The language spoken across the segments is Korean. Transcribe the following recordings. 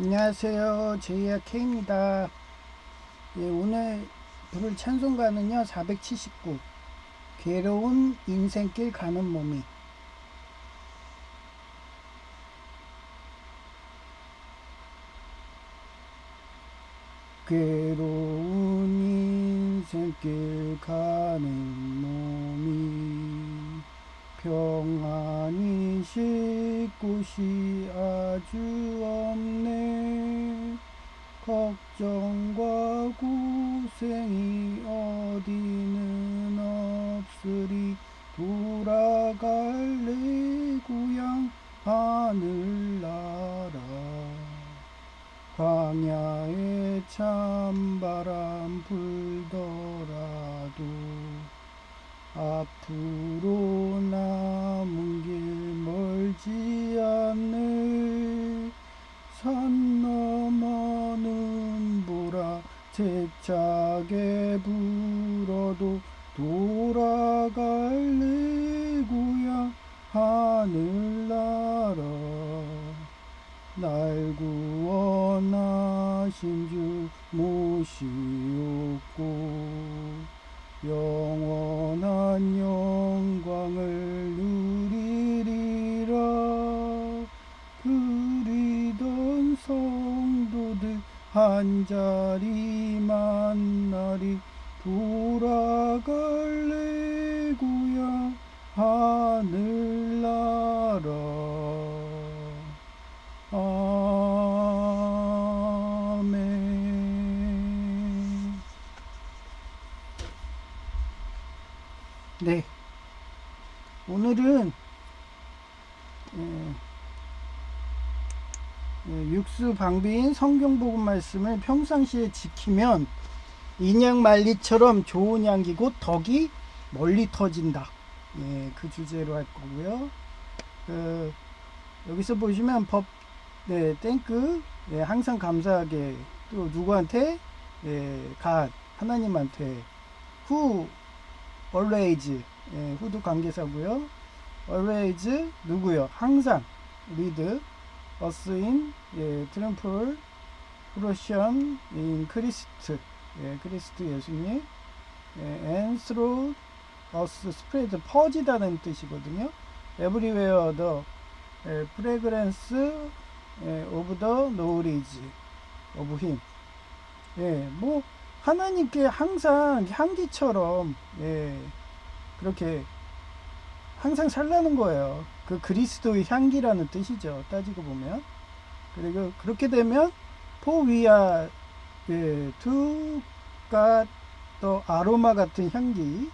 안녕하세요. 제이야 K입니다. 예, 오늘 부를 찬송가는요, 479. 괴로운 인생길 가는 몸이. 괴로운 인생길 가는 몸이 평안히 쉴 곳이 아주 없네. 걱정과 고생이 어디는 없으리. 돌아갈래 고향 하늘나라. 광야에 찬바람 불더라도 앞으로 남은 길 멀지 않네. 산 넘어는 보라 세차게 불어도 돌아갈래 고향 하늘나라. 날 구원하신 주 모시옵고 영원한 영광을 누리리라. 그리던 성도들 한자리 만나리. 돌아갈래 고향 하늘나라. 아멘. 네, 오늘은 육수 방비인 성경 복음 말씀을 평상시에 지키면 인양말리처럼 좋은 향기 곧 덕이 멀리 터진다. 예, 그 주제로 할 거고요. 여기서 보시면 땡크, 항상 감사하게, 또 누구한테, God, 하나님한테, who, always, who도 관계사고요. always, 누구요? 항상, lead, us in, triumphal, procession in Christ, 그리스도 예수님, and through us spread, 퍼지다는 뜻이거든요. everywhere the fragrance of the knowledge of him. 뭐 하나님께 항상 향기처럼 그렇게 항상 살라는 거예요. 그 그리스도의 향기라는 뜻이죠. 따지고 보면. 그리고 그렇게 되면 for we are to God the 아로마 같은 향기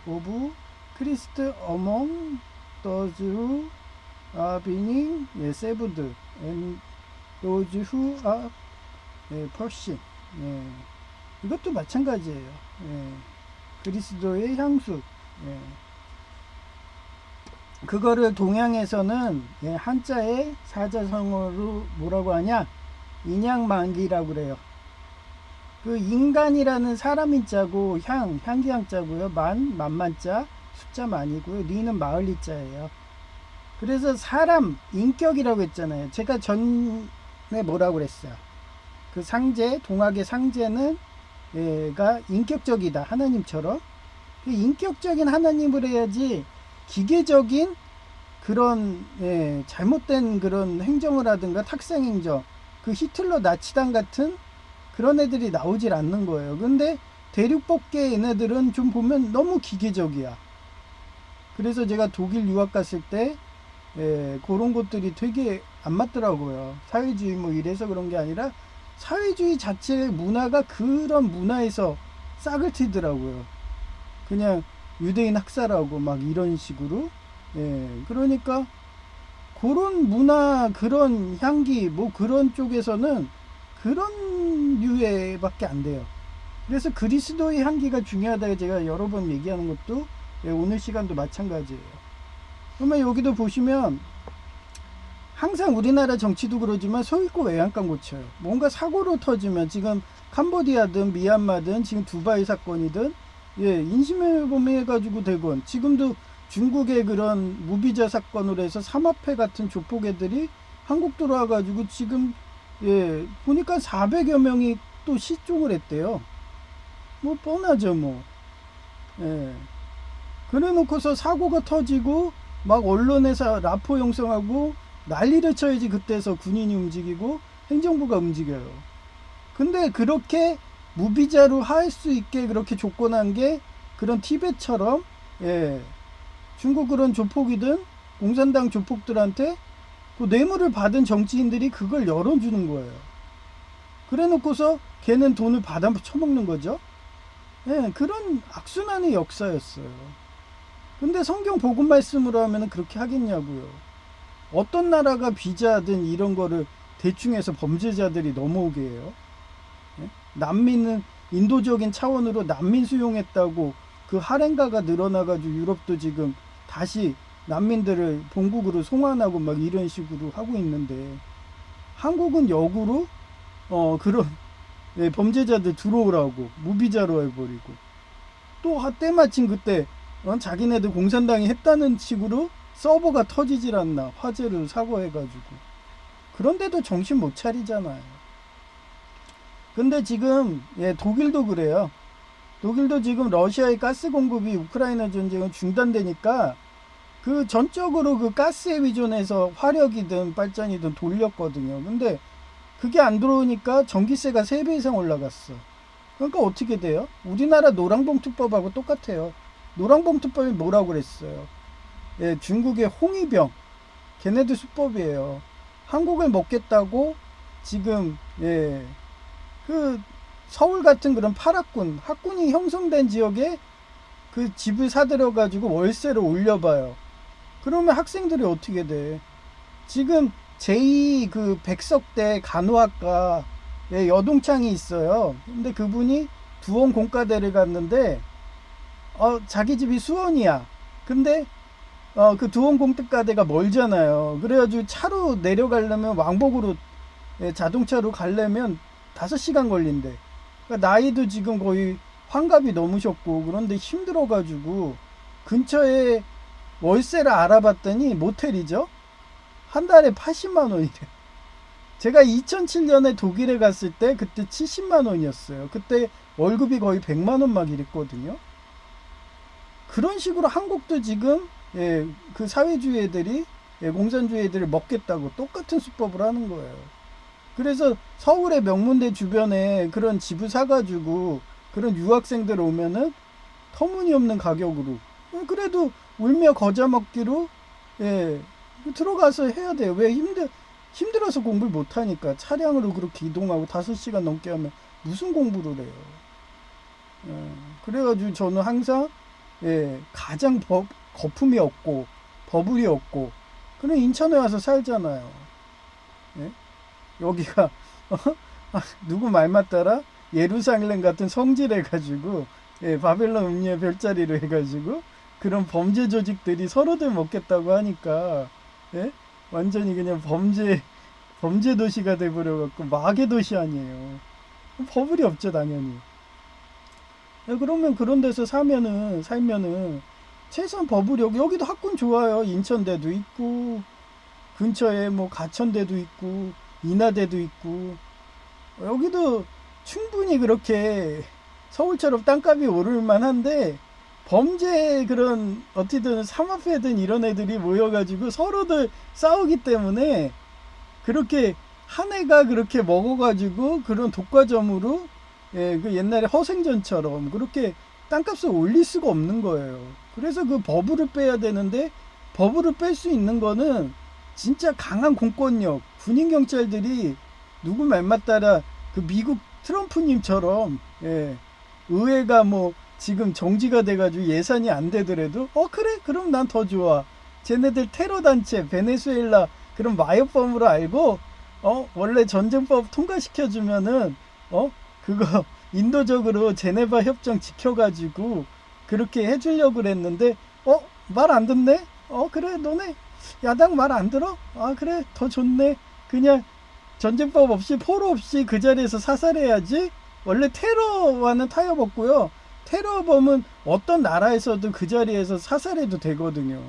of Christ among those who are being saved and those who are perishing. 이것도 마찬가지예요. 그리스도의 향수. 그거를 동양에서는 한자의 사자성어로 뭐라고 하냐? 인양만기라고 그래요. 그 인간이라는 사람 인자고 향기 한자고요. 만만자, 숫자 만이고요. 리는 마을리자예요. 그래서 사람 인격이라고 했잖아요. 제가 전에 뭐라고 그랬어요. 그 상제, 동학의 상제는 가 인격적이다. 하나님처럼. 그 인격적인 하나님을 해야지 기계적인 그런 잘못된 그런 행정을 하든가 탁상행정, 그 히틀러 나치당 같은 그런 애들이 나오질 않는 거예요. 근데 대륙법계 얘네들은 좀 보면 너무 기계적이야. 그래서 제가 독일 유학 갔을 때 그런 것들이 되게 안 맞더라고요. 사회주의 뭐 이래서 그런 게 아니라 사회주의 자체의 문화가 그런 문화에서 싹을 튀더라고요. 그냥 유대인 학살하고 막 이런 식으로. 그러니까 그런 문화, 그런 향기 뭐 그런 쪽에서는 그런 유해밖에 안 돼요. 그래서 그리스도의 향기가 중요하다고 제가 여러 번 얘기하는 것도 오늘 시간도 마찬가지예요. 그러면 여기도 보시면 항상 우리나라 정치도 그러지만 서 있고 외양간 고쳐요. 뭔가 사고로 터지면 지금 캄보디아든 미얀마든 지금 두바이 사건이든 인신매매해가지고 되건 지금도 중국의 그런 무비자 사건으로 해서 삼합회 같은 조폭애들이 한국 들어와가지고 지금 예, 보니까 400여 명이 또 실종을 했대요. 뭐 뻔하죠, 뭐. 예. 그래 놓고서 사고가 터지고 막 언론에서 라포 형성하고 난리를 쳐야지 그때서 군인이 움직이고 행정부가 움직여요. 근데 그렇게 무비자로 할 수 있게 그렇게 조건한 게 그런 티벳처럼, 예, 중국 그런 조폭이든 공산당 조폭들한테 그 뇌물을 받은 정치인들이 그걸 열어주는 거예요. 그래 놓고서 걔는 돈을 받아 처먹는 거죠. 예, 그런 악순환의 역사였어요. 근데 성경 복음 말씀으로 하면 그렇게 하겠냐고요. 어떤 나라가 비자든 이런 거를 대충 해서 범죄자들이 넘어오게 해요. 예? 난민은 인도적인 차원으로 난민 수용했다고 그 할행가가 늘어나가지고 유럽도 지금 다시 난민들을 본국으로 송환하고 막 이런 식으로 하고 있는데, 한국은 역으로 그런, 예, 범죄자들 들어오라고 무비자로 해버리고, 또 때마침 그때 자기네들 공산당이 했다는 식으로 서버가 터지질 않나, 화재를 사고해가지고. 그런데도 정신 못 차리잖아요. 근데 지금, 예, 독일도 그래요. 독일도 지금 러시아의 가스 공급이 우크라이나 전쟁은 중단되니까 그 전적으로 그 가스에 의존해서 화력이든 발전이든 돌렸거든요. 근데 그게 안 들어오니까 전기세가 3배 이상 올라갔어. 그러니까 어떻게 돼요? 우리나라 노랑봉투법하고 똑같아요. 노랑봉투법이 뭐라고 그랬어요? 예, 중국의 홍위병, 걔네들 수법이에요. 한국을 먹겠다고 지금, 예, 그 서울 같은 그런 파락군, 학군이 형성된 지역에 그 집을 사들여 가지고 월세를 올려봐요. 그러면 학생들이 어떻게 돼? 지금 제2 그 백석대 간호학과 에 여동창이 있어요. 근데 그분이 두원 공과대를 갔는데 자기 집이 수원이야. 근데 그 두원 공과대가 멀잖아요. 그래가지고 차로 내려가려면 왕복으로, 예, 자동차로 가려면 5시간 걸린대. 그러니까 나이도 지금 거의 환갑이 넘으셨고 그런데 힘들어가지고 근처에 월세를 알아봤더니 모텔이죠. 한 달에 80만 원이래. 제가 2007년에 독일에 갔을 때 그때 70만 원이었어요. 그때 월급이 거의 100만 원 막 이랬거든요. 그런 식으로 한국도 지금, 예, 그 사회주의 애들이, 예, 공산주의 애들을 먹겠다고 똑같은 수법을 하는 거예요. 그래서 서울의 명문대 주변에 그런 집을 사가지고 그런 유학생들 오면은 터무니없는 가격으로, 그래도 울며 거저 먹기로, 예, 들어가서 해야 돼요. 왜 힘들어서 공부를 못하니까. 차량으로 그렇게 이동하고 5시간 넘게 하면 무슨 공부를 해요. 예, 그래가지고 저는 항상, 예, 가장 거품이 없고 버블이 없고 그런 인천에 와서 살잖아요. 예? 여기가 누구 말 맞따라 예루살렘 같은 성질 해가지고, 예, 바벨론 음녀의 별자리로 해가지고 그런 범죄 조직들이 서로들 먹겠다고 하니까, 예? 완전히 그냥 범죄 도시가 돼버려갖고 마계 도시 아니에요. 버블이 없죠 당연히. 예, 그러면 그런 데서 살면은 최소한 버블이, 여기도 학군 좋아요. 인천대도 있고 근처에 뭐 가천대도 있고 인하대도 있고, 여기도 충분히 그렇게 서울처럼 땅값이 오를 만한데, 범죄 그런 어떻게든 삼합회든 이런 애들이 모여가지고 서로들 싸우기 때문에 그렇게 한 해가 그렇게 먹어가지고 그런 독과점으로, 예, 그 옛날에 허생전처럼 그렇게 땅값을 올릴 수가 없는 거예요. 그래서 그 버블을 빼야 되는데, 버블을 뺄 수 있는 거는 진짜 강한 공권력, 군인 경찰들이 누구 말 맞따라 그 미국 트럼프님처럼, 예, 의회가 뭐 지금 정지가 돼가지고 예산이 안 되더라도 그래 그럼 난 더 좋아. 쟤네들 테러 단체 베네수엘라 그런 마약범으로 알고 원래 전쟁법 통과시켜주면은 그거 인도적으로 제네바 협정 지켜가지고 그렇게 해주려고 그랬는데 말 안 듣네. 그래 너네 야당 말 안 들어? 아 그래 더 좋네. 그냥 전쟁법 없이 포로 없이 그 자리에서 사살해야지. 원래 테러와는 타협 없고요. 테러범은 어떤 나라에서도 그 자리에서 사살해도 되거든요.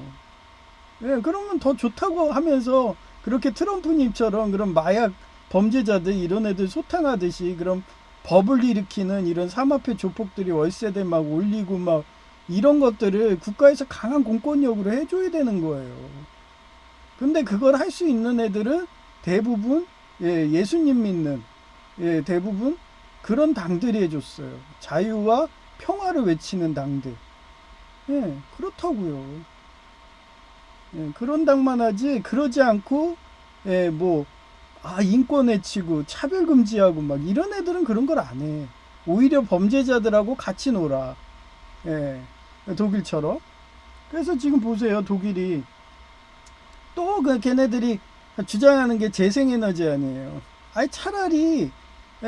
예, 그러면 더 좋다고 하면서 그렇게 트럼프님처럼 그런 마약 범죄자들 이런 애들 소탕하듯이 그럼 법을 일으키는 이런 삼합회 조폭들이 월세대 막 올리고 막 이런 것들을 국가에서 강한 공권력으로 해줘야 되는 거예요. 근데 그걸 할 수 있는 애들은 대부분 예수님 믿는 대부분 그런 당들이 해줬어요. 자유와 평화를 외치는 당들. 그렇다고요. 그런 당만 하지 그러지 않고 인권 해치고 차별 금지하고 막 이런 애들은 그런 걸 안 해. 오히려 범죄자들하고 같이 놀아. 독일처럼. 그래서 지금 보세요. 독일이 또 걔네들이 주장하는 게 재생에너지 아니에요. 아니 차라리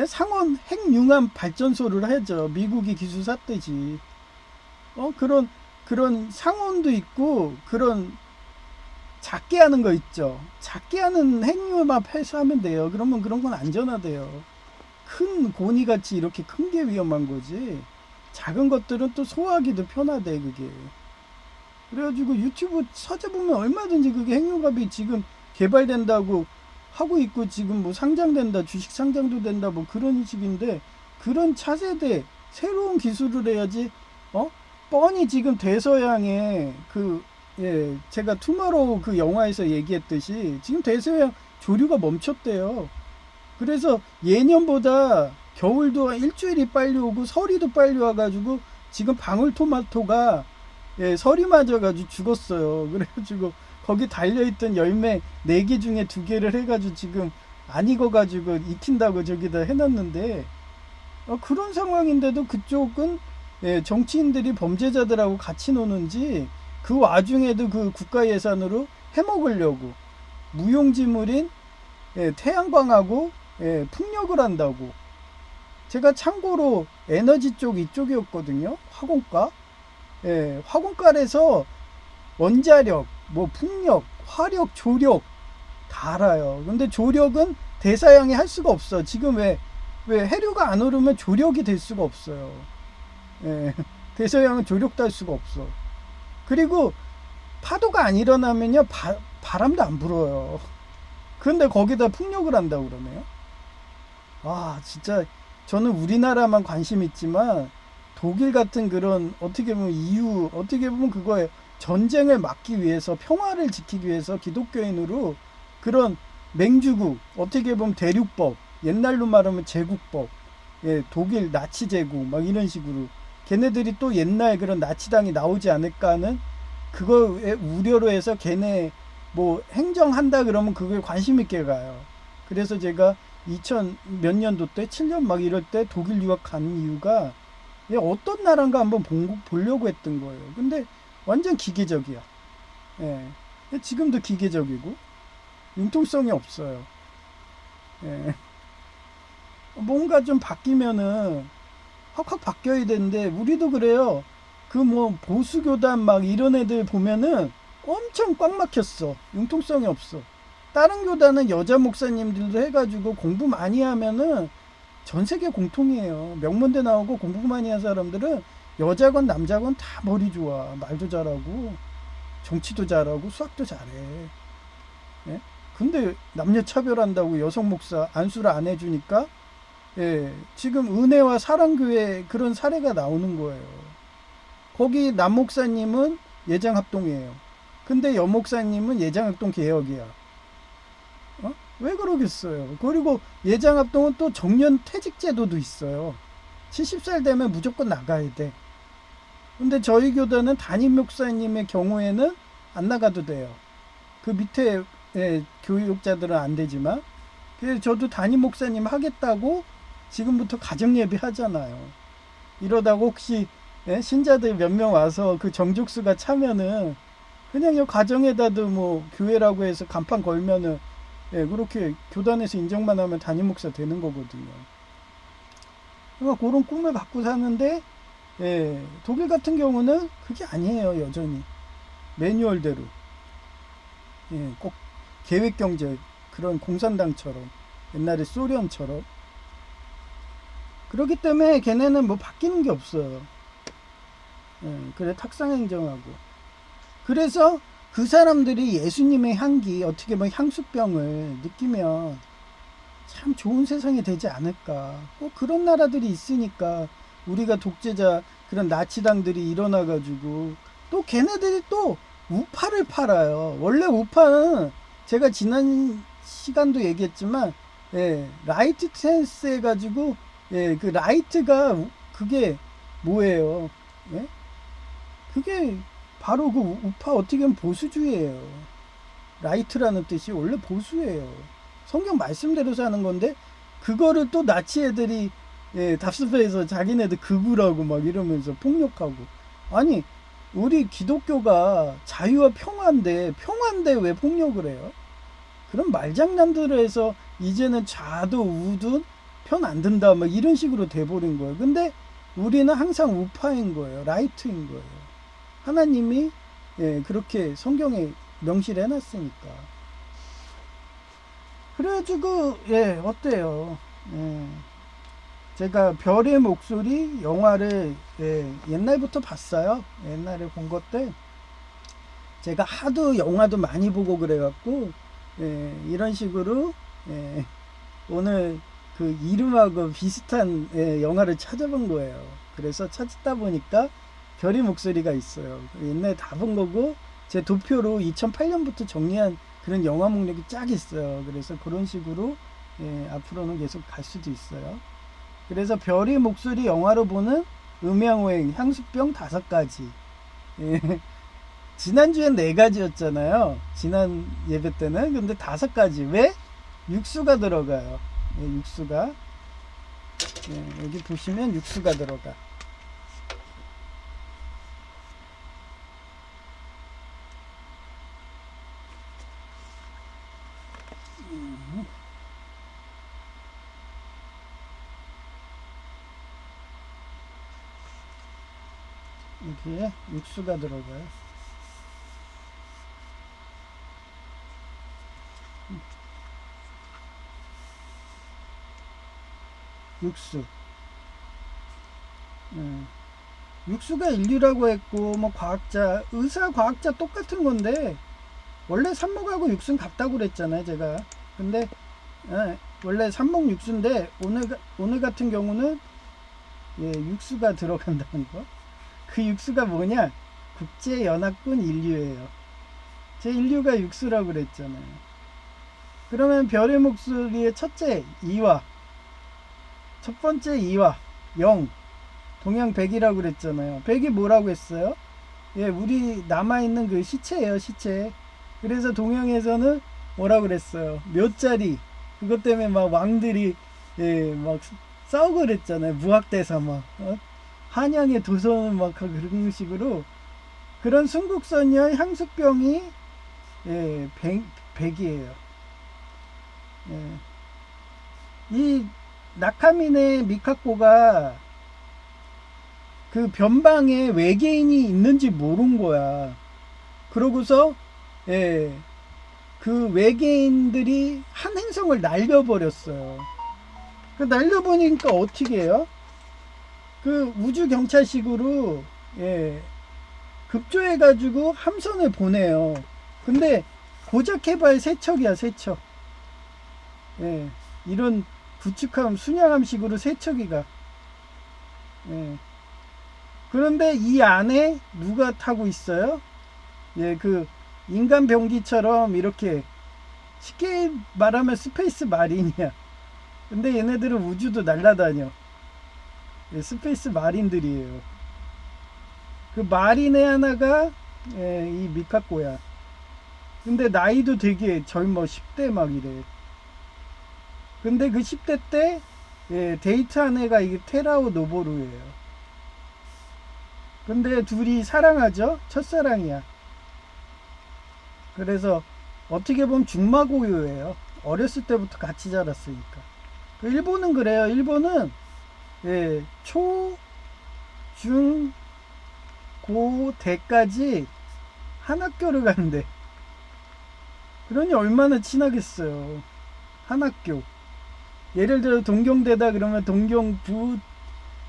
상온 핵융합 발전소를 하죠. 미국이 기술 샀대지. 그런 상온도 있고 그런 작게 하는 거 있죠. 작게 하는 핵융합 해서 하면 돼요. 그러면 그런 건 안전하대요. 큰 고니같이 이렇게 큰 게 위험한 거지. 작은 것들은 또 소화하기도 편하대 그게. 그래가지고 유튜브 찾아보면 얼마든지 그게 핵융합이 지금 개발된다고 하고 있고 지금 뭐 상장된다 주식 상장도 된다 뭐 그런 식인데 그런 차세대 새로운 기술을 해야지. 뻔히 지금 대서양에 제가 투마로우 그 영화에서 얘기했듯이 지금 대서양 조류가 멈췄대요. 그래서 예년보다 겨울도 일주일이 빨리 오고 서리도 빨리 와가지고 지금 방울토마토가 서리 맞아가지고 죽었어요. 그래가지고 거기 달려있던 열매 4개 중에 2개를 해가지고 지금 안 익어가지고 익힌다고 저기다 해놨는데 그런 상황인데도 그쪽은 정치인들이 범죄자들하고 같이 노는지 그 와중에도 그 국가 예산으로 해먹으려고 무용지물인 태양광하고 풍력을 한다고. 제가 참고로 에너지 쪽 이쪽이었거든요. 화공과. 화공과에서 원자력, 뭐 풍력, 화력, 조력 다 알아요. 근데 조력은 대서양이 할 수가 없어. 지금 왜 해류가 안 오르면 조력이 될 수가 없어요. 대서양은 조력도 할 수가 없어. 그리고 파도가 안 일어나면요 바람도 안 불어요. 그런데 거기다 풍력을 한다고 그러네요. 진짜 저는 우리나라만 관심 있지만 독일 같은 그런 어떻게 보면 어떻게 보면 그거에 전쟁을 막기 위해서 평화를 지키기 위해서 기독교인으로 그런 맹주국 어떻게 보면 대륙법 옛날로 말하면 제국법 독일 나치 제국 막 이런 식으로 걔네들이 또 옛날 그런 나치당이 나오지 않을까 하는 그거에 우려로 해서 걔네 뭐 행정한다 그러면 그걸 관심 있게 가요. 그래서 제가 2000 몇 년도 때 7년 막 이럴 때 독일 유학 가는 이유가 어떤 나라인가 한번 보려고 했던 거예요. 근데 완전 기계적이야. 지금도 기계적이고 융통성이 없어요. 뭔가 좀 바뀌면은 확 바뀌어야 되는데 우리도 그래요. 그 뭐 보수교단 막 이런 애들 보면은 엄청 꽉 막혔어. 융통성이 없어. 다른 교단은 여자 목사님들도 해가지고 공부 많이 하면은 전 세계 공통이에요. 명문대 나오고 공부 많이 한 사람들은 여자건 남자건 다 머리 좋아. 말도 잘하고 정치도 잘하고 수학도 잘해. 근데 남녀 차별한다고 여성 목사 안수를 안 해주니까 지금 은혜와 사랑교회 그런 사례가 나오는 거예요. 거기 남 목사님은 예장합동이에요. 근데 여 목사님은 예장합동 개혁이야. 왜 그러겠어요? 그리고 예장합동은 또 정년 퇴직 제도도 있어요. 70살 되면 무조건 나가야 돼. 근데 저희 교단은 담임 목사님의 경우에는 안 나가도 돼요. 그 밑에 교육자들은 안 되지만 그래서 저도 담임 목사님 하겠다고 지금부터 가정 예배 하잖아요. 이러다가 혹시 신자들 몇 명 와서 그 정족수가 차면은 그냥 요 가정에다도 뭐 교회라고 해서 간판 걸면은 그렇게 교단에서 인정만 하면 담임 목사 되는 거거든요. 그러니까 그런 꿈을 갖고 사는데 독일 같은 경우는 그게 아니에요. 여전히 매뉴얼대로 꼭 계획경제 그런 공산당처럼 옛날에 소련처럼 그렇기 때문에 걔네는 뭐 바뀌는 게 없어요. 그래 탁상행정하고 그래서 그 사람들이 예수님의 향기 어떻게 보면 향수병을 느끼면 참 좋은 세상이 되지 않을까. 꼭 그런 나라들이 있으니까 우리가 독재자 그런 나치당들이 일어나가지고 또 걔네들이 또 우파를 팔아요. 원래 우파는 제가 지난 시간도 얘기했지만 라이트 스탠스 해가지고 그 라이트가 그게 뭐예요? 예? 그게 바로 그 우파 어떻게 보면 보수주의예요. 라이트라는 뜻이 원래 보수예요. 성경 말씀대로 사는 건데 그거를 또 나치 애들이 답습해서 자기네들 극우라고 막 이러면서 폭력하고 아니 우리 기독교가 자유와 평화인데 왜 폭력을 해요? 그런 말장난들을 해서 이제는 좌도 우든 편 안 든다 막 이런 식으로 돼버린 거예요. 근데 우리는 항상 우파인 거예요. 라이트인 거예요. 하나님이 그렇게 성경에 명시를 해놨으니까. 그래가지고 어때요? 제가 별의 목소리 영화를 옛날부터 봤어요. 옛날에 본 것 때 제가 하도 영화도 많이 보고 그래갖고 이런 식으로 오늘 그 이름하고 비슷한 영화를 찾아본 거예요. 그래서 찾다 보니까 별의 목소리가 있어요. 옛날에 다 본 거고 제 도표로 2008년부터 정리한 그런 영화 목록이 쫙 있어요. 그래서 그런 식으로 앞으로는 계속 갈 수도 있어요. 그래서 별의 목소리 영화로 보는 음양오행 향수병 5가지. 지난주엔 4가지였잖아요. 지난 예배 때는. 근데 5가지. 왜? 육수가 들어가요. 육수가. 여기 보시면 육수가 들어가. 여기에 육수가 들어가요. 육수. 육수가 인류라고 했고 뭐 과학자, 의사, 과학자 똑같은 건데 원래 삽목하고 육수는 같다고 그랬잖아요, 제가. 근데 원래 삽목 육수인데 오늘 같은 경우는 육수가 들어간다는 거. 그 육수가 뭐냐? 국제연합군 인류예요. 제 인류가 육수라고 그랬잖아요. 그러면 별의 목소리의 첫째 2화, 첫 번째 2화 0, 동양 100이라고 그랬잖아요. 100이 뭐라고 했어요? 우리 남아있는 그 시체예요, 시체. 그래서 동양에서는 뭐라고 그랬어요? 묘자리. 그것 때문에 막 왕들이 막 싸우고 그랬잖아요. 무학대사 막. 한양의 도성을 막 그런 식으로. 그런 순국선열 향수병이 100이에요. 이 나카미네 미카코가 그 변방에 외계인이 있는지 모른 거야. 그러고서 그 외계인들이 한 행성을 날려버렸어요. 그 날려보니까 어떻게 해요? 그 우주 경찰식으로 급조해가지고 함선을 보내요. 근데 고작 해봐야 세척이야, 세척. 이런 구축함, 순양함식으로 세척이가. 그런데 이 안에 누가 타고 있어요? 그 인간 병기처럼 이렇게 쉽게 말하면 스페이스 마린이야. 근데 얘네들은 우주도 날아다녀. 스페이스 마린들이에요. 그 마린의 하나가 이 미카코야. 근데 나이도 되게 젊어. 10대 막 이래. 근데 그 10대 때 데이트한 애가 이게 테라오 노보루예요. 근데 둘이 사랑하죠? 첫사랑이야. 그래서 어떻게 보면 중마고요예요. 어렸을 때부터 같이 자랐으니까. 일본은 그래요. 일본은 초, 중, 고, 대까지 한 학교를 가는데 그러니 얼마나 친하겠어요. 한 학교. 예를 들어 동경대다 그러면 동경 부,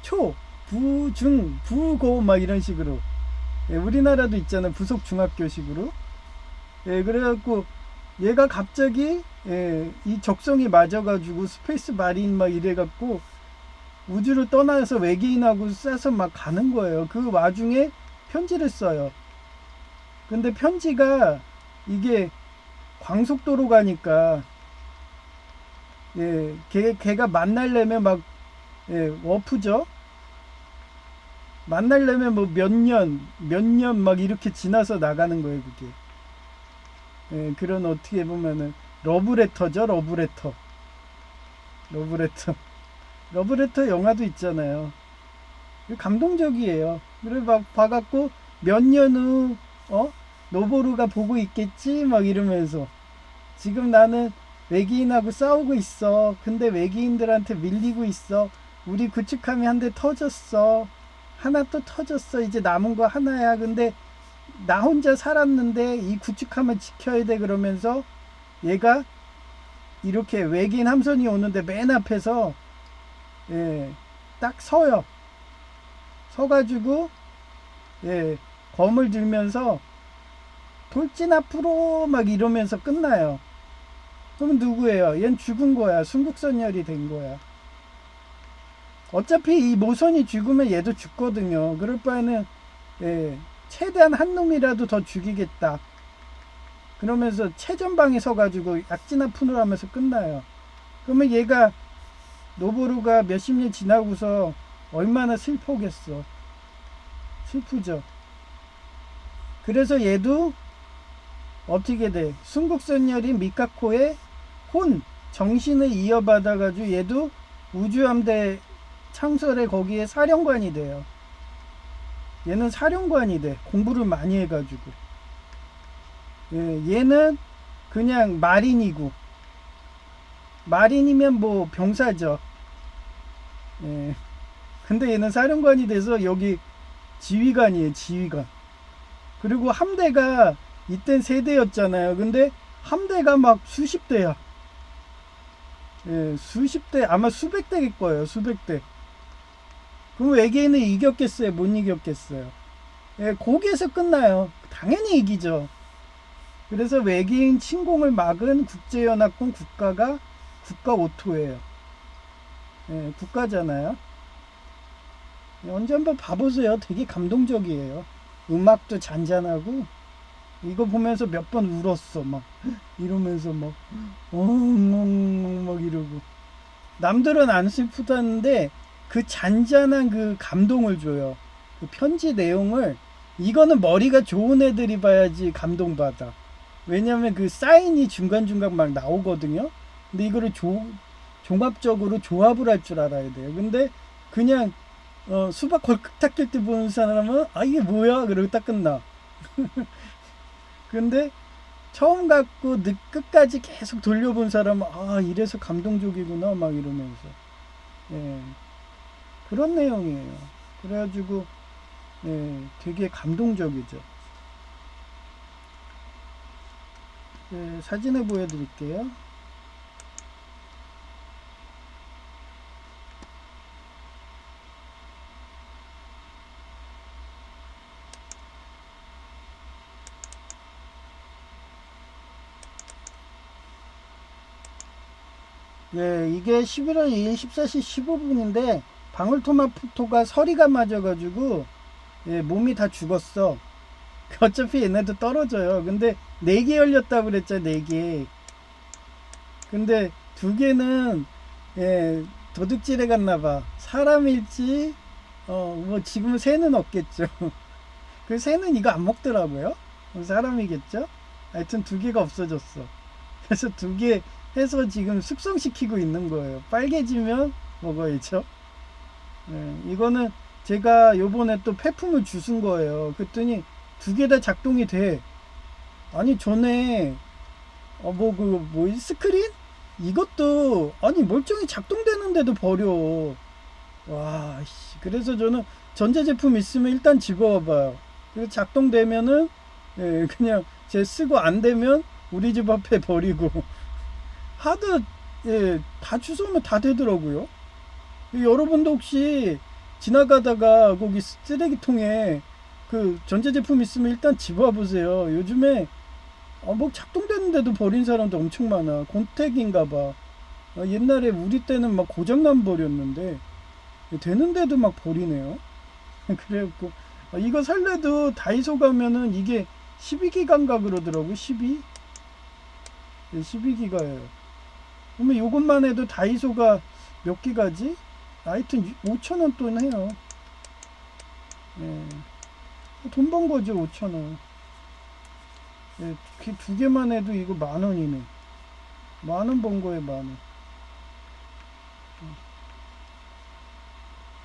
초, 부, 중, 부, 고 막 이런 식으로. 우리나라도 있잖아요. 부속 중학교식으로. 그래갖고 얘가 갑자기 이 적성이 맞아가지고 스페이스 마린 막 이래갖고 우주를 떠나서 외계인하고 싸서 막 가는 거예요. 그 와중에 편지를 써요. 근데 편지가 이게 광속도로 가니까 걔가 만나려면 막 워프죠. 만나려면 뭐 몇 년 막 이렇게 지나서 나가는 거예요, 그게. 그런 어떻게 보면은 러브레터죠, 러브레터. 러브레터 영화도 있잖아요. 감동적이에요. 그래 막 봐갖고 몇 년 후, 노보루가 보고 있겠지? 막 이러면서. 지금 나는 외계인하고 싸우고 있어. 근데 외계인들한테 밀리고 있어. 우리 구축함이 한 대 터졌어. 하나 또 터졌어. 이제 남은 거 하나야. 근데 나 혼자 살았는데 이 구축함을 지켜야 돼. 그러면서 얘가 이렇게 외계인 함선이 오는데 맨 앞에서 딱 서요. 서가지고 검을 들면서 돌진 앞으로 막 이러면서 끝나요. 그럼 누구예요? 얜 죽은 거야. 순국선열이 된 거야. 어차피 이 모선이 죽으면 얘도 죽거든요. 그럴 바에는 최대한 한 놈이라도 더 죽이겠다. 그러면서 최전방에 서가지고 약진아 푼을 하면서 끝나요. 그러면 얘가 노보루가 몇십 년 지나고서 얼마나 슬프겠어. 슬프죠. 그래서 얘도 어떻게 돼? 순국선열인 미카코의 정신을 이어받아가지고 얘도 우주함대 창설에 거기에 사령관이 돼요. 얘는 사령관이 돼. 공부를 많이 해가지고. 얘는 그냥 마린이고. 마린이면 뭐 병사죠. 근데 얘는 사령관이 돼서 여기 지휘관이에요. 지휘관. 그리고 함대가 이땐 세대였잖아요. 근데 함대가 막 수십 대야. 수십 대, 아마 수백 대일 거예요. 수백 대. 그럼 외계인을 이겼겠어요? 못 이겼겠어요? 거기에서 끝나요. 당연히 이기죠. 그래서 외계인 침공을 막은 국제연합군 국가가 국가 오토예요. 국가잖아요. 언제 한번 봐보세요. 되게 감동적이에요. 음악도 잔잔하고 이거 보면서 몇 번 울었어. 막 이러면서 막 이러고. 남들은 안 슬프다는데 그 잔잔한 그 감동을 줘요. 그 편지 내용을. 이거는 머리가 좋은 애들이 봐야지 감동받아. 왜냐면 그 사인이 중간중간 막 나오거든요. 근데 이거를 종합적으로 조합을 할 줄 알아야 돼요. 근데 그냥 수박 걸컥 닦일 때 보는 사람은 이게 뭐야? 그러고 딱 끝나. 근데 처음 갖고 끝까지 계속 돌려본 사람은 이래서 감동적이구나 막 이러면서 그런 내용이에요. 그래가지고 되게 감동적이죠. 사진을 보여드릴게요. 이게 11월 2일 14시 15분인데 방울토마토가 서리가 맞아가지고 몸이 다 죽었어. 어차피 얘네도 떨어져요. 근데 4개 열렸다고 그랬죠. 4개. 근데 2개는 도둑질해 갔나봐. 사람일지 뭐 지금은 새는 없겠죠. 그 새는 이거 안 먹더라고요. 사람이겠죠. 하여튼 2개가 없어졌어. 그래서 2개 해서 지금 숙성시키고 있는 거예요. 빨개지면 먹어야죠. 이거는 제가 요번에 또 폐품을 주순 거예요. 그랬더니 2개 다 작동이 돼. 아니 전에 스크린? 이것도 멀쩡히 작동되는데도 버려. 와, 그래서 저는 전자제품 있으면 일단 집어와봐요. 그래서 작동되면은 그냥 제 쓰고 안 되면 우리 집 앞에 버리고 하도 다 주워오면 다 되더라고요. 여러분도 혹시 지나가다가 거기 쓰레기통에 그 전자제품 있으면 일단 집어와 보세요. 요즘에 뭐 작동되는데도 버린 사람도 엄청 많아. 곤택인가 봐. 옛날에 우리 때는 막 고장난 버렸는데 되는데도 막 버리네요. 그래갖고 이거 살래도 다이소 가면은 이게 12기가인가 그러더라고. 12? 네, 12기가예요. 그러면 요것만 해도 다이소가 몇 기가지? 하여튼 5천원 돈 해요. 예. 돈 번 거죠, 5천원. 예, 두 개만 해도 이거 10,000원이네. 10,000원 번 거에 10,000원.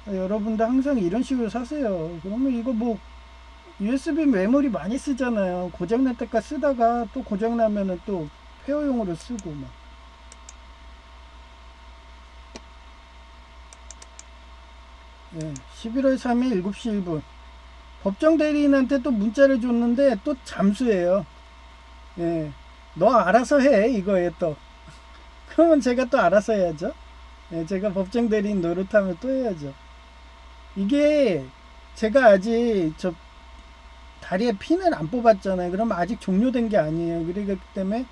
여러분들 항상 이런 식으로 사세요. 그러면 이거 뭐 USB 메모리 많이 쓰잖아요. 고장날 때까지 쓰다가 또 고장나면은 또 회어용으로 쓰고 막. 예, 11월 3일 7시 1분. 법정 대리인한테 또 문자를 줬는데 또 잠수해요. 예, 너 알아서 해 이거에 또. 그러면 제가 또 알아서 해야죠. 예, 제가 법정 대리인 노릇하면 또 해야죠. 이게 제가 아직 저 다리에 핀을 안 뽑았잖아요. 그럼 아직 종료된 게 아니에요. 그렇기 때문에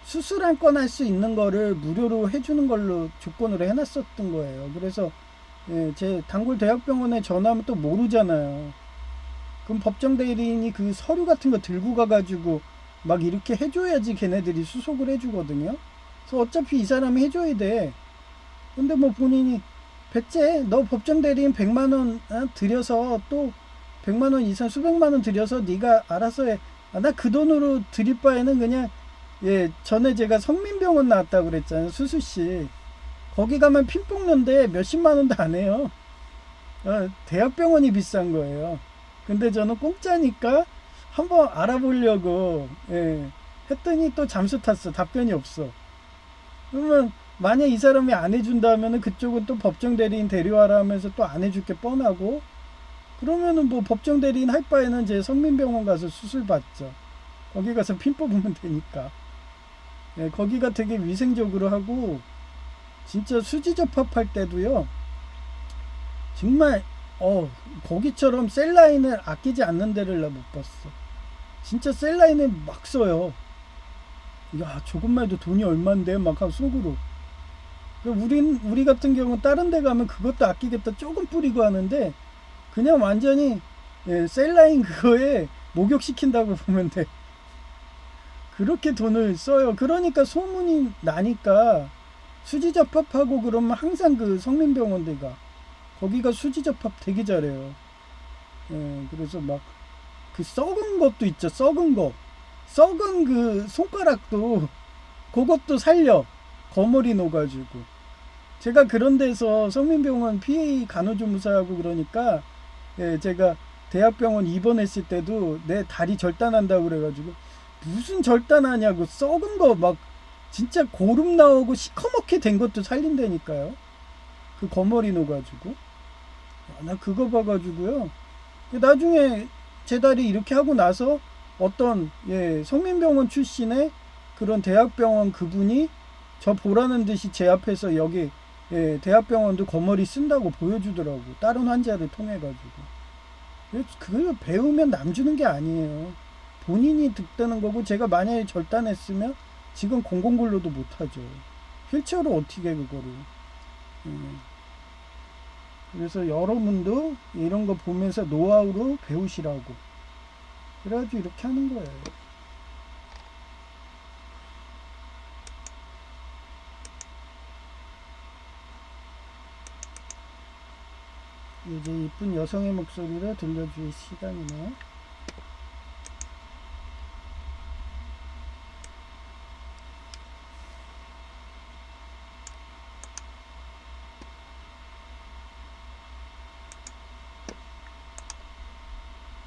수술 한 건 할 수 있는 거를 무료로 해주는 걸로 조건으로 해놨었던 거예요. 그래서 예, 제 단골 대학병원에 전화하면 또 모르잖아요. 그럼 법정 대리인이 그 서류 같은 거 들고 가가지고 막 이렇게 해줘야지 걔네들이 수속을 해주거든요. 그래서 어차피 이 사람이 해줘야 돼. 근데 뭐 본인이 배째 너 법정 대리인 100만원 들여서 또 100만원 이상 수백만원 들여서 네가 알아서 해. 나 그 돈으로 드릴 바에는 그냥 예 전에 제가 성민병원 나왔다고 그랬잖아요. 수수씨 거기 가면 핀 뽑는데 몇십만원도 안 해요. 대학병원이 비싼 거예요. 근데 저는 공짜니까 한번 알아보려고 예, 했더니 또 잠수 탔어. 답변이 없어. 그러면 만약 이 사람이 안 해준다면은 그쪽은 또 법정 대리인 데려와라 하면서 또 안 해줄 게 뻔하고 그러면은 뭐 법정 대리인 할 바에는 제 성민병원 가서 수술 받죠. 거기 가서 핀 뽑으면 되니까. 예, 거기가 되게 위생적으로 하고 진짜 수지 접합할 때도요. 정말 거기처럼 셀라인을 아끼지 않는 데를 나 못 봤어. 진짜 셀라인을 막 써요. 야 조금만 해도 돈이 얼만데 막 하고 속으로. 우리 같은 경우는 다른 데 가면 그것도 아끼겠다 조금 뿌리고 하는데 그냥 완전히 예, 셀라인 그거에 목욕시킨다고 보면 돼. 그렇게 돈을 써요. 그러니까 소문이 나니까 수지 접합하고 그러면 항상 그 성민병원대가 거기가 수지 접합 되게 잘해요. 예, 그래서 막 그 썩은 것도 있죠. 썩은 거. 썩은 그 손가락도 그것도 살려. 거머리 녹아지고. 제가 그런 데서 성민병원 PA 간호조무사하고 그러니까 예, 제가 대학병원 입원했을 때도 내 다리 절단한다고 그래가지고 무슨 절단하냐고 썩은 거 막 진짜 고름 나오고 시커멓게 된 것도 살린다니까요. 그 거머리 녹아지고. 나 그거 봐가지고요. 나중에 제 다리 이렇게 하고 나서 어떤 예, 성민병원 출신의 그런 대학병원 그분이 저 보라는 듯이 제 앞에서 여기 예, 대학병원도 거머리 쓴다고 보여주더라고. 다른 환자를 통해가지고. 그걸 배우면 남 주는 게 아니에요. 본인이 득되는 거고 제가 만약에 절단했으면 지금 공공근로도 못하죠. 휠체어로 어떻게 해 그거를. 예. 그래서 여러분도 이런 거 보면서 노하우로 배우시라고. 그래가지고 이렇게 하는 거예요. 이제 이쁜 여성의 목소리를 들려줄 시간이네요.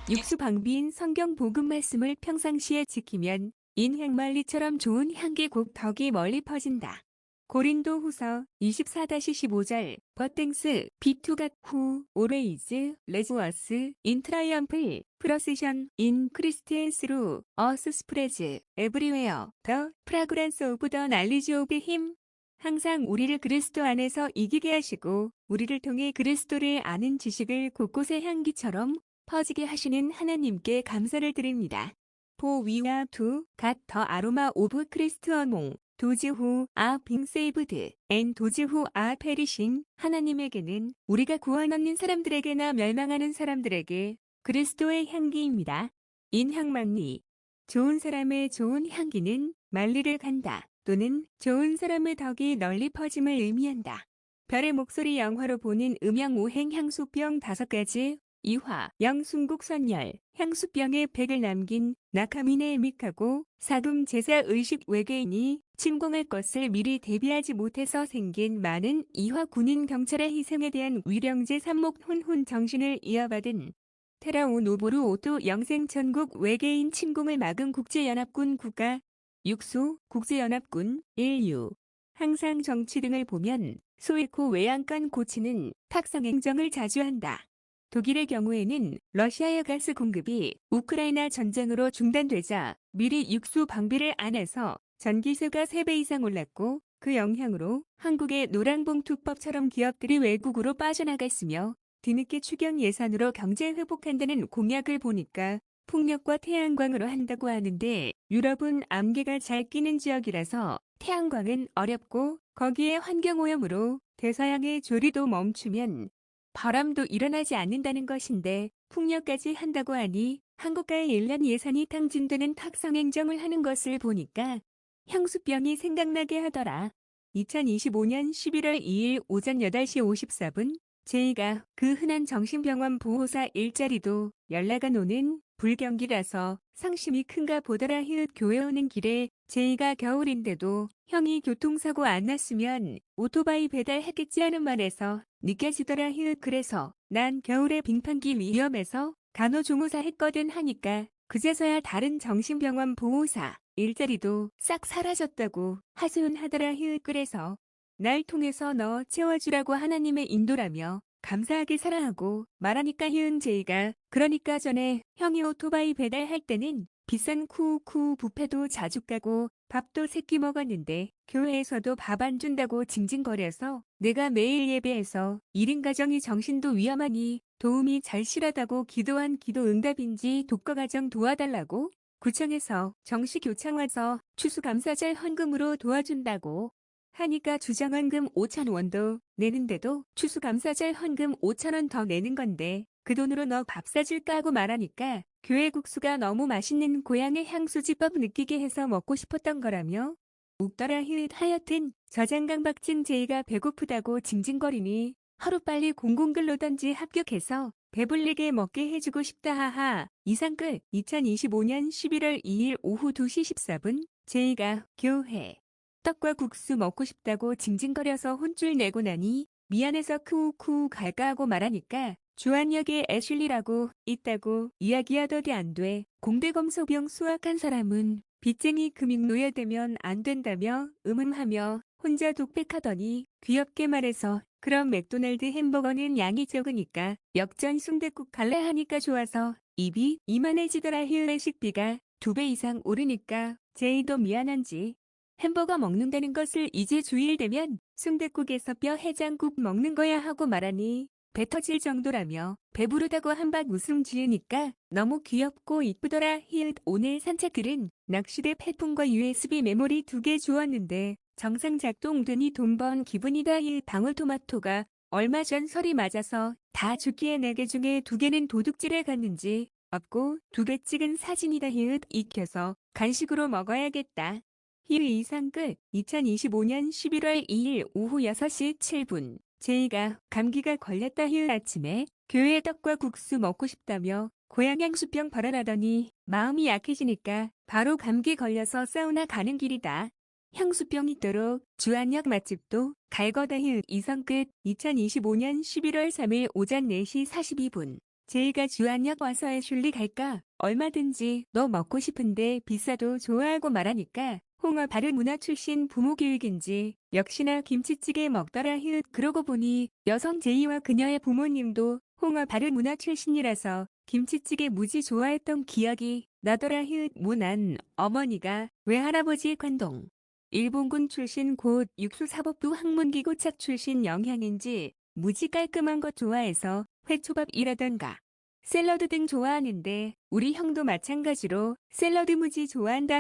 육수방비인 성경 복음 말씀을 평상시에 지키면 인행말리처럼 좋은 향기 곧 덕이 멀리 퍼진다. 고린도 후서 24-15절 버땡스 비투갓 후 오레이즈 레즈워스 인트라이엄플 프로시션 인 크리스티엔스루 어스 스프레즈 에브리웨어 더 프라그란스 오브 더 날리지 오브 힘 항상 우리를 그리스도 안에서 이기게 하시고 우리를 통해 그리스도를 아는 지식을 곳곳에 향기처럼 퍼지게 하시는 하나님께 감사를 드립니다. 포 위와 투 갓 더 아로마 오브 크리스트어몽 도즈 후 아 빙 세이브드 앤 도즈 후 아 페리싱. 하나님에게는 우리가 구원 얻는 사람들에게나 멸망하는 사람들에게 그리스도의 향기입니다. 인향만리. 좋은 사람의 좋은 향기는 만리를 간다 또는 좋은 사람의 덕이 널리 퍼짐을 의미한다. 별의 목소리 영화로 보는 음양오행 향수병 5가지. 2화 영순국선열 향수병에 백을 남긴 나카미네 미카고 사금 제사 의식 외계인이 침공할 것을 미리 대비하지 못해서 생긴 많은 이화 군인 경찰의 희생에 대한 위령제 삼목 혼혼 정신을 이어받은 테라오 노보루 오토 영생천국 외계인 침공을 막은 국제연합군 국가 육소 국제연합군 인류 항상 정치 등을 보면 소위코 외양간 고치는 탁성행정을 자주 한다. 독일의 경우에는 러시아의 가스 공급이 우크라이나 전쟁으로 중단되자 미리 육수 방비를 안 해서 전기세가 3배 이상 올랐고 그 영향으로 한국의 노란봉투법처럼 기업들이 외국으로 빠져나갔으며 뒤늦게 추경 예산으로 경제 회복한다는 공약을 보니까 풍력과 태양광으로 한다고 하는데 유럽은 안개가 잘 끼는 지역이라서 태양광은 어렵고 거기에 환경오염으로 대서양의 조리도 멈추면 바람도 일어나지 않는다는 것인데 풍력까지 한다고 하니 한국과의 1년 예산이 탕진되는 탁성행정을 하는 것을 보니까 향수병이 생각나게 하더라. 2025년 11월 2일 오전 8시 54분 제이가 그 흔한 정신병원 보호사 일자리도 연락안 오는 불경기라서 상심이 큰가 보더라. 히읗 교회 오는 길에 제이가 겨울인데도 형이 교통사고 안 났으면 오토바이 배달했겠지 하는 말에서 느껴지더라. 히읗 그래서 난 겨울에 빙판길 위험해서 간호조무사 했거든 하니까 그제서야 다른 정신병원 보호사 일자리도 싹 사라졌다고 하소연하더라. 히읗 그래서 날 통해서 너 채워주라고 하나님의 인도라며 감사하게 살아하고 말하니까 히읗 제이가 그러니까 전에 형이 오토바이 배달할 때는 비싼 쿠우쿠우 뷔페도 자주 가고 밥도 세끼 먹었는데 교회에서도 밥 안 준다고 징징거려서 내가 매일 예배에서 1인 가정이 정신도 위험하니 도움이 절실하다고 기도한 기도 응답인지 독거가정 도와달라고 구청에서 정시 교창 와서 추수감사절 헌금으로 도와준다고 하니까 주정헌금 5,000원도 내는데도 추수감사절 헌금 5,000원 더 내는 건데 그 돈으로 너 밥 사줄까 하고 말하니까 교회 국수가 너무 맛있는 고향의 향수지법 느끼게 해서 먹고 싶었던 거라며 웃더라. 히읗 하여튼 저장강박증 제이가 배고프다고 징징거리니 하루빨리 공공근로단지 합격해서 배불리게 먹게 해주고 싶다. 하하. 이상 끝. 2025년 11월 2일 오후 2시 14분 제이가 교회 떡과 국수 먹고 싶다고 징징거려서 혼쭐 내고 나니 미안해서 쿠우쿠우 갈까 하고 말하니까 주안역에 애슐리라고 있다고 이야기하더니 안 돼. 공대검소병 수학한 사람은 빚쟁이 금융 노예되면 안 된다며 음음하며 혼자 독백하더니 귀엽게 말해서 그럼 맥도날드 햄버거는 양이 적으니까 역전 순댓국 갈래 하니까 좋아서 입이 이만해지더라. 히읗 식비가 2배 이상 오르니까 제이도 미안한지 햄버거 먹는다는 것을 이제 주일 되면 순댓국에서 뼈 해장국 먹는 거야 하고 말하니 배 터질 정도라며 배부르다고 한박 웃음 지으니까 너무 귀엽고 이쁘더라. 히읗 오늘 산책글은 낚시대 폐품과 USB 메모리 2개 주었는데 정상 작동되니 돈 번 기분이다. 히읗 방울토마토가 얼마 전 설이 맞아서 다 죽기에 4개 중에 2개는 도둑질해 갔는지 없고 2개 찍은 사진이다. 히읗 익혀서 간식으로 먹어야겠다. 히읗 이상 끝. 2025년 11월 2일 오후 6시 7분 제이가 감기가 걸렸다. 히읗 아침에 교회 떡과 국수 먹고 싶다며 고향 향수병 발언하더니 마음이 약해지니까 바로 감기 걸려서 사우나 가는 길이다. 향수병 있도록 주안역 맛집도 갈 거다. 히읗 이상 끝. 2025년 11월 3일 오전 4시 42분 제이가 주안역 와서 애슐리 갈까? 얼마든지 너 먹고 싶은데 비싸도 좋아하고 말하니까 홍어 바른 문화 출신 부모 교육인지 역시나 김치찌개 먹더라. 히읗 그러고 보니 여성 제이와 그녀의 부모님도 홍어 바른 문화 출신이라서 김치찌개 무지 좋아했던 기억이 나더라. 히읗 모난 어머니가 외할아버지 관동 일본군 출신 곧 육수사법부 학문기고착 출신 영향인지 무지 깔끔한 것 좋아해서 회초밥 일하던가 샐러드 등 좋아하는데 우리 형도 마찬가지로 샐러드 무지 좋아한다.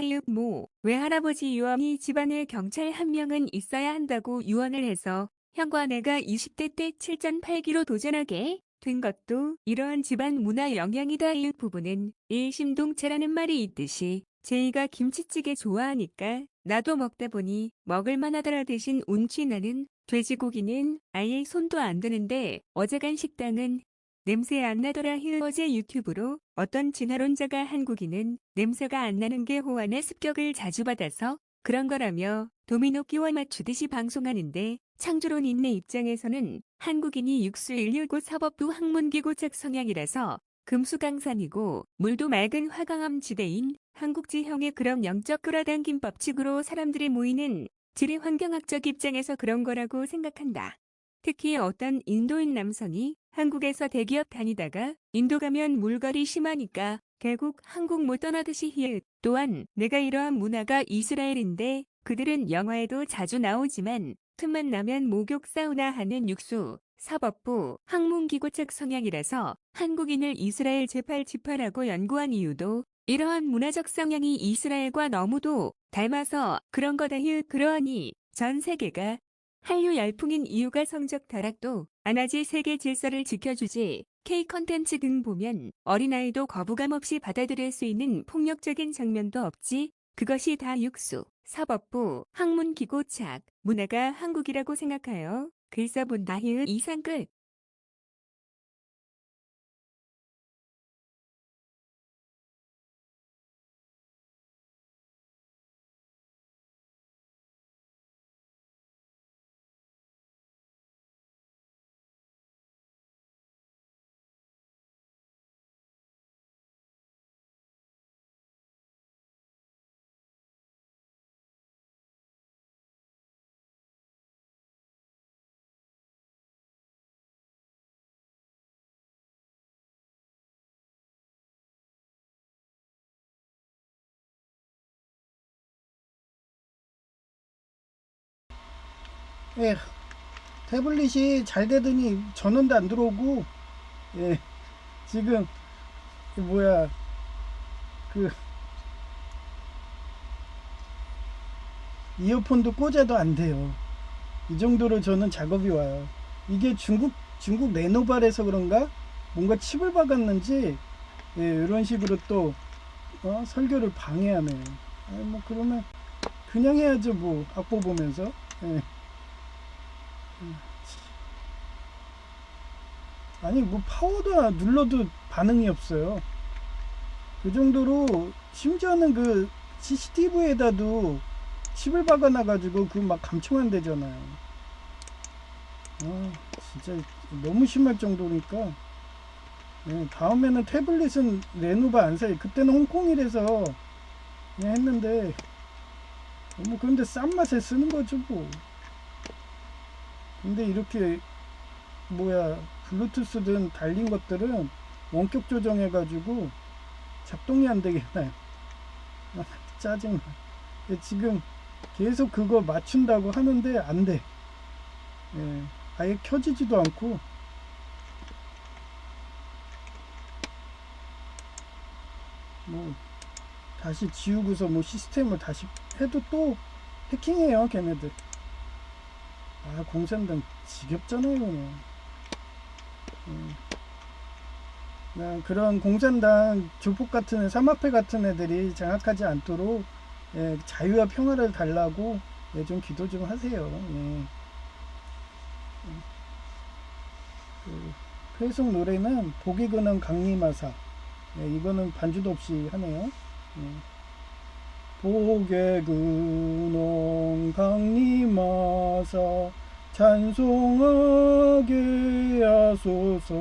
외할아버지 유언이 집안에 경찰 한 명은 있어야 한다고 유언을 해서 형과 내가 20대 때 7.8kg 도전하게 된 것도 이러한 집안 문화 영향이다. 부부는 일심동체라는 말이 있듯이 제이가 김치찌개 좋아하니까 나도 먹다 보니 먹을만하더라. 대신 운치 나는 돼지고기는 아예 손도 안 드는데 어제간 식당은 냄새 안 나더라. 어제 유튜브로 어떤 진화론자가 한국인은 냄새가 안 나는 게 호환의 습격을 자주 받아서 그런 거라며 도미노 끼워 맞추듯이 방송하는데 창조론인의 입장에서는 한국인이 육수 165 사법부 학문기고책 성향이라서 금수강산이고 물도 맑은 화강암 지대인 한국지형의 그런 영적 끌어당김 법칙으로 사람들이 모이는 지리 환경학적 입장에서 그런 거라고 생각한다. 특히 어떤 인도인 남성이 한국에서 대기업 다니다가 인도 가면 물갈이 심하니까 결국 한국 못 떠나듯이 히읗. 또한 내가 이러한 문화가 이스라엘인데 그들은 영화에도 자주 나오지만 틈만 나면 목욕 사우나 하는 육수 사법부 학문기고책 성향이라서 한국인을 이스라엘 제8지파라고 연구한 이유도 이러한 문화적 성향이 이스라엘과 너무도 닮아서 그런 거다. 그러하니 전 세계가 한류 열풍인 이유가 성적 타락도 안 하지 세계 질서를 지켜주지 K 컨텐츠 등 보면 어린아이도 거부감 없이 받아들일 수 있는 폭력적인 장면도 없지. 그것이 다 육수, 사법부, 학문기고착, 문화가 한국이라고 생각하여 글 써본다. 이상 끝. 예, 태블릿이 잘 되더니 전원도 안 들어오고, 예, 지금 뭐야 그 이어폰도 꽂아도 안 돼요. 이 정도로 저는 작업이 와요. 이게 중국 레노발에서 그런가 뭔가 칩을 박았는지, 예, 이런 식으로 또 설교를 방해하네요. 뭐 그러면 그냥 해야죠, 뭐 악보 보면서. 예. 아니 뭐 파워도 눌러도 반응이 없어요. 그 정도로 심지어는 그 CCTV에다도 칩을 박아놔가지고 그 막 감청안 되잖아요. 진짜 너무 심할 정도니까. 예, 다음에는 태블릿은 레노바 안 사요. 그때는 홍콩이라서 그냥 했는데, 뭐 그런데 싼 맛에 쓰는 거죠 뭐. 근데 이렇게 뭐야 블루투스든 달린 것들은 원격 조정해가지고 작동이 안 되게 해놔요. 짜증나. 지금 계속 그거 맞춘다고 하는데 안 돼. 예, 아예 켜지지도 않고. 뭐 다시 지우고서 뭐 시스템을 다시 해도 또 해킹해요 걔네들. 공산당 지겹잖아요 그냥. 그런 공산당 조폭 같은 사마패 같은 애들이 장악하지 않도록, 예, 자유와 평화를 달라고, 예, 좀 기도 좀 하세요. 예. 그 회속 노래는 복이 그는 강림하사. 예, 이거는 반주도 없이 하네요. 예. 복의 근원 강림하사 찬송하게 하소서.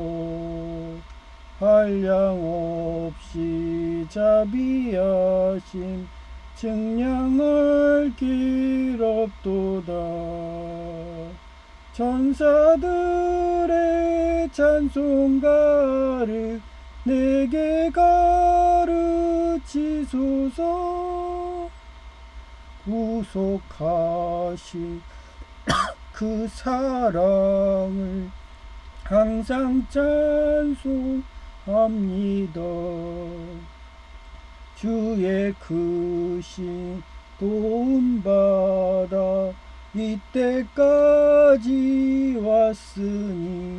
한량 없이 자비하심 증량할 길 없도다. 천사들의 찬송가를 내게 가르치소서. 구속하신 그 사랑을 항상 찬송하리라. 합니다. 주의 크신 도움받아 이때까지 왔으니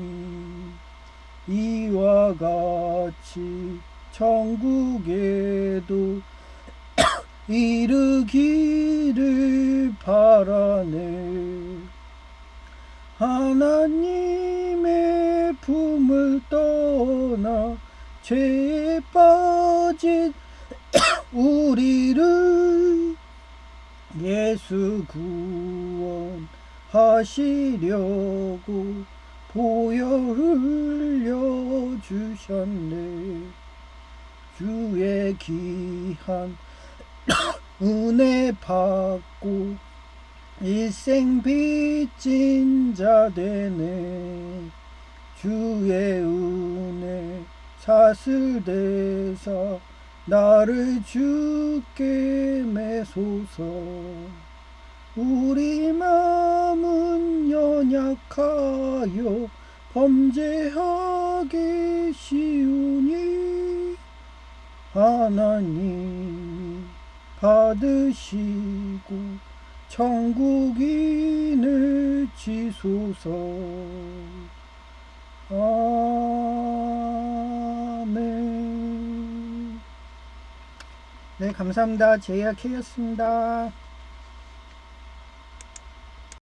이와 같이 천국에도 이르기를 바라네. 하나님의 품을 떠나 죄에 빠진 우리를 예수 구원하시려고 보혈 흘려주셨네. 주의 귀한 은혜 받고 일생 빚진 자 되네. 주의 은혜 사슬대사 나를 주께 매소서. 우리 마음은 연약하여 범죄하기 쉬우니 하나님이 받으시고 천국인을 지소서. 아멘. 네, 감사합니다. 제이아케이였습니다.